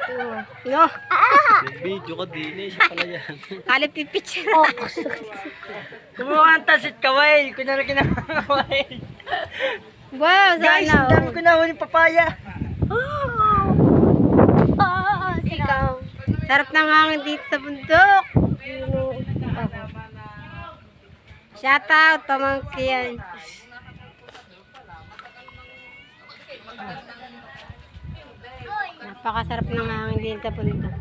No. Video ka din eh. Siya pala yan. Kalip pipicture. Kumuha ang tasit kaway. Kunwari kinakaway. Wow, Guys, sana. ang dami ko na yung papaya. Ikaw. Sarap ng hangin dito sa bundok. Shout out, pamangkin. Napakasarap ng hangin dito sa bundok.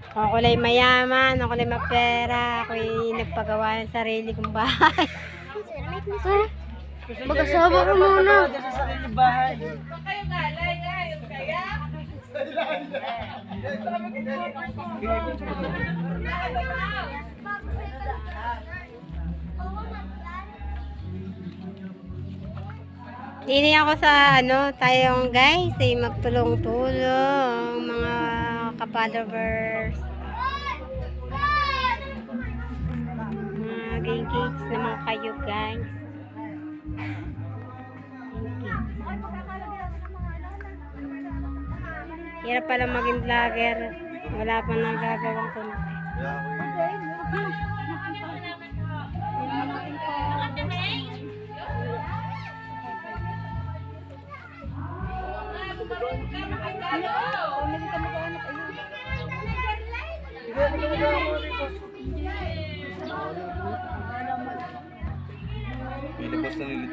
Kung ako lang mayaman, ako lang mapera, ako yung nagpagawa ng sarili kong bahay. Mag-asawa ko muna. Sa sarili bahay. Dini ako sa tayong guys, ay magtulong-tulong mga ka-followers. Mga gay-gays naman kayo guys. Hirap pala maging vlogger. Wala pa nagagawang content. Pilabas na ni